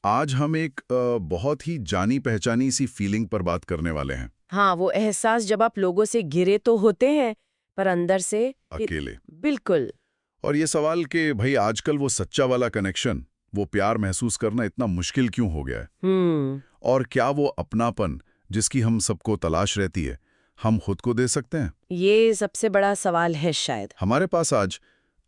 आज हम एक बहुत ही जानी पहचानी सी फीलिंग पर बात करने वाले हैं। हाँ, वो एहसास जब आप लोगों से घिरे तो होते हैं, पर अंदर से अकेले। बिल्कुल। और ये सवाल कि भाई आजकल वो सच्चा वाला कनेक्शन, वो प्यार महसूस करना इतना मुश्किल क्यों हो गया है? और क्या वो अपनापन जिसकी हम सबको तलाश रहती है, हम खुद को दे सकते हैं? ये सबसे बड़ा सवाल है शायद। हमारे पास आज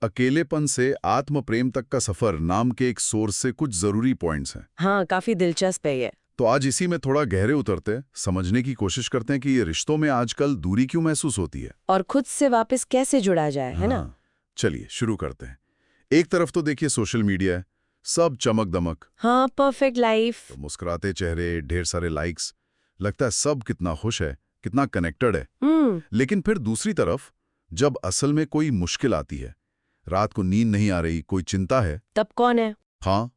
अकेलेपन से आत्म प्रेम तक का सफर नाम के एक सोर्स से कुछ जरूरी पॉइंट्स हैं। हाँ, काफी दिलचस्प है ये। तो आज इसी में थोड़ा गहरे उतरते, समझने की कोशिश करते हैं कि ये रिश्तों में आजकल दूरी क्यों महसूस होती है और खुद से वापस कैसे जुड़ा जाए, है ना? चलिए शुरू करते हैं। एक तरफ तो देखिए सोशल मीडिया है, सब चमक दमक, हाँ, परफेक्ट लाइफ। तो मुस्कुराते चेहरे, ढेर सारे लाइक्स, लगता है सब कितना खुश है, कितना कनेक्टेड है। लेकिन फिर दूसरी तरफ जब असल में कोई मुश्किल आती है, रात को नींद नहीं आ रही, कोई चिंता है, तब कौन है? हाँ,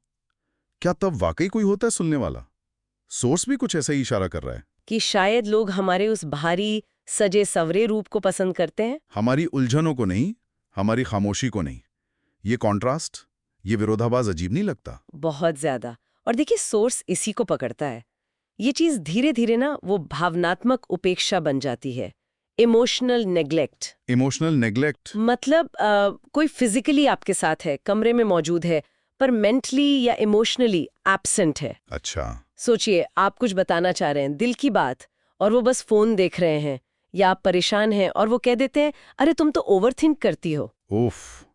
क्या तब वाकई कोई होता है सुनने वाला? सोर्स भी कुछ ऐसा ही इशारा कर रहा है कि शायद लोग हमारे उस भारी सजे सवरे रूप को पसंद करते हैं। हमारी उलझनों को नहीं, हमारी खामोशी को नहीं। ये कॉन्ट्रास्ट, ये विरोधाभास अजीब नहीं लगता? बहुत ज्यादा। और देखिए, सोर्स इसी को पकड़ता है। ये चीज धीरे धीरे ना वो भावनात्मक उपेक्षा बन जाती है। Emotional neglect. Emotional neglect? मतलब कोई फिजिकली आपके साथ है, कमरे में मौजूद है, पर मेंटली या इमोशनली एब्सेंट है। अच्छा। सोचिए, आप कुछ बताना चाह रहे हैं, दिल की बात, और वो बस फोन देख रहे हैं, या आप परेशान हैं और वो कह देते हैं, अरे तुम तो ओवरथिंक करती हो। उफ,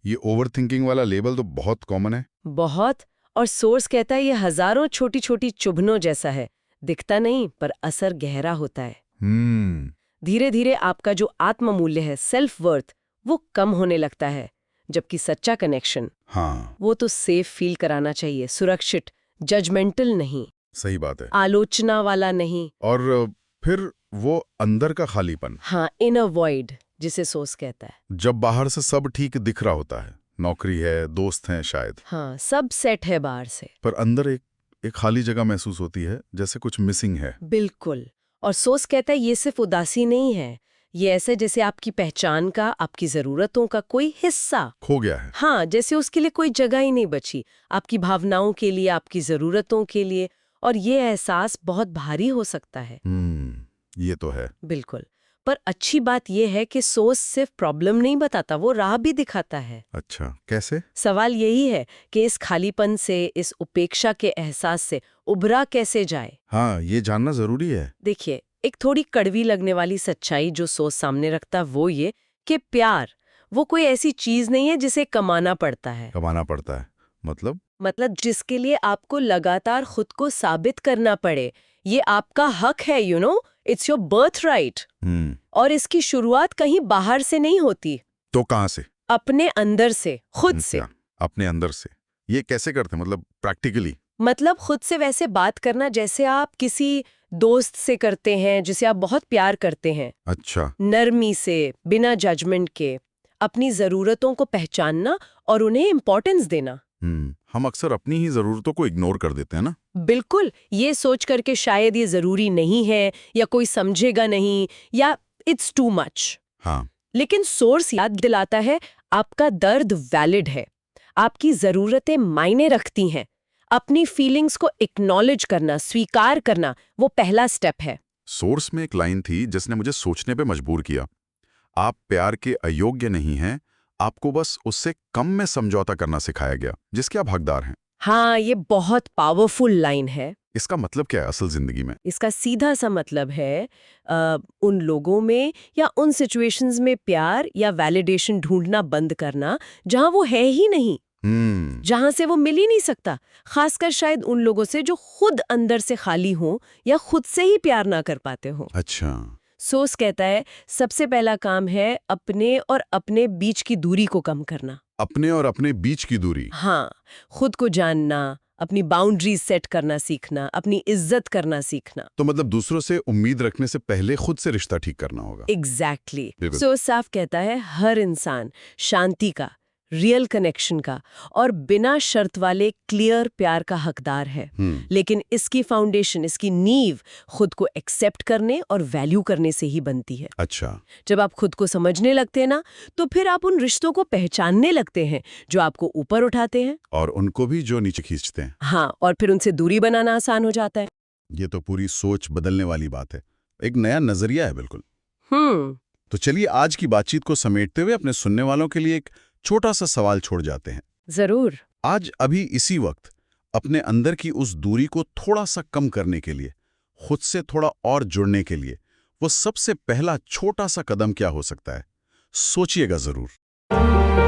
ये ओवरथिंकिंग वाला लेबल तो बहुत कॉमन है। बहुत। और सोर्स कहता है ये हजारों छोटी छोटी चुभनों जैसा है, दिखता नहीं पर असर गहरा होता है। धीरे धीरे आपका जो आत्ममूल्य है, सेल्फ वर्थ, वो कम होने लगता है। जबकि सच्चा कनेक्शन, हाँ, वो तो सेफ फील कराना चाहिए, सुरक्षित, जजमेंटल नहीं, सही बात है। आलोचना वाला नहीं। और फिर वो अंदर का खालीपन, हाँ, इनर वॉइड जिसे सोर्स कहता है। जब बाहर से सब ठीक दिख रहा होता है, नौकरी है, दोस्त हैं शायद, हाँ, सब सेट है बाहर से, पर अंदर एक खाली जगह महसूस होती है, जैसे कुछ मिसिंग है। बिल्कुल। और सोर्स कहता है ये सिर्फ उदासी नहीं है, ये ऐसे जैसे आपकी पहचान का, आपकी जरूरतों का कोई हिस्सा खो गया है। हाँ, जैसे उसके लिए कोई जगह ही नहीं बची, आपकी भावनाओं के लिए, आपकी जरूरतों के लिए। और ये एहसास बहुत भारी हो सकता है। ये तो है। बिल्कुल। पर अच्छी बात यह है कि सोर्स सिर्फ प्रॉब्लम नहीं बताता, वो राह भी दिखाता है। अच्छा, कैसे? सवाल यही है कि इस खालीपन से, इस उपेक्षा के एहसास से उभरा कैसे जाए। हाँ, ये जानना जरूरी है। देखिए, एक थोड़ी कड़वी लगने वाली सच्चाई जो सोच सामने रखता वो ये कि प्यार वो कोई ऐसी चीज नहीं है जिसे कमाना पड़ता है। कमाना पड़ता है मतलब जिसके लिए आपको लगातार खुद को साबित करना पड़े। ये आपका हक है, इट्स योर बर्थ राइट। और इसकी शुरुआत कहीं बाहर से नहीं होती। तो कहाँ से? अपने अंदर से, खुद से। अपने अंदर से? ये कैसे करते, मतलब प्रैक्टिकली? मतलब खुद से वैसे बात करना जैसे आप किसी दोस्त से करते हैं जिसे आप बहुत प्यार करते हैं। अच्छा। नरमी से, बिना जजमेंट के, अपनी जरूरतों को पहचानना और उन्हें इम्पोर्टेंस देना। हम अक्सर अपनी ही जरूरतों को इग्नोर कर देते हैं ना? बिल्कुल, ये सोच करके शायद ये जरूरी नहीं है, या कोई समझेगा नहीं, या इट्स टू मच। हाँ। लेकिन सोर्स याद दिलाता है आपका दर्द वैलिड है, आपकी जरूरतें मायने रखती हैं। अपनी फीलिंग्स को एक्नॉलेज करना, स्वीकार करना, वो पहला स्टेप है। सोर्स में एक लाइन थी जिसने मुझे सोचने पे मजबूर किया। आप प्यार के अयोग्य नहीं हैं, आपको बस उससे कम में समझौता करना सिखाया गया जिसके आप हकदार हैं। हाँ, ये बहुत पावरफुल लाइन है। इसका मतलब क्या है असल जिंदगी में? इसका सीधा सा मतलब है उन लोगों में या उन सिचुएशंस में प्यार या वैलिडेशन ढूंढना बंद करना जहां वो है ही नहीं, जहां से वो मिल ही नहीं सकता। खासकर शायद उन लोगों से जो खुद अंदर से खाली हो या खुद से ही प्यार ना कर पाते हो। अच्छा। सोर्स कहता है सबसे पहला काम है अपने और अपने बीच की दूरी को कम करना। अपने और अपने बीच की दूरी? हाँ, खुद को जानना, अपनी बाउंड्रीज सेट करना सीखना, अपनी इज्जत करना सीखना। तो मतलब दूसरों से उम्मीद रखने से पहले खुद से रिश्ता ठीक करना होगा। एग्जैक्टली। सोर्स साफ कहता है हर इंसान शांति का, रियल कनेक्शन का और बिना शर्त वाले क्लियर प्यार का हकदार है। लेकिन इसकी फाउंडेशन, इसकी नींव खुद को एक्सेप्ट करने और वैल्यू करने से ही बनती है। अच्छा। जब आप खुद को समझने लगते हैं ना, तो फिर आप उन रिश्तों को पहचानने लगते हैं जो आपको ऊपर उठाते हैं और उनको भी जो नीचे खींचते हैं। हाँ, और फिर उनसे दूरी बनाना आसान हो जाता है। ये तो पूरी सोच बदलने वाली बात है, एक नया नजरिया है बिल्कुल। तो चलिए आज की बातचीत को समेटते हुए अपने सुनने वालों के लिए एक छोटा सा सवाल छोड़ जाते हैं। जरूर। आज अभी इसी वक्त अपने अंदर की उस दूरी को थोड़ा सा कम करने के लिए, खुद से थोड़ा और जुड़ने के लिए, वो सबसे पहला छोटा सा कदम क्या हो सकता है? सोचिएगा जरूर।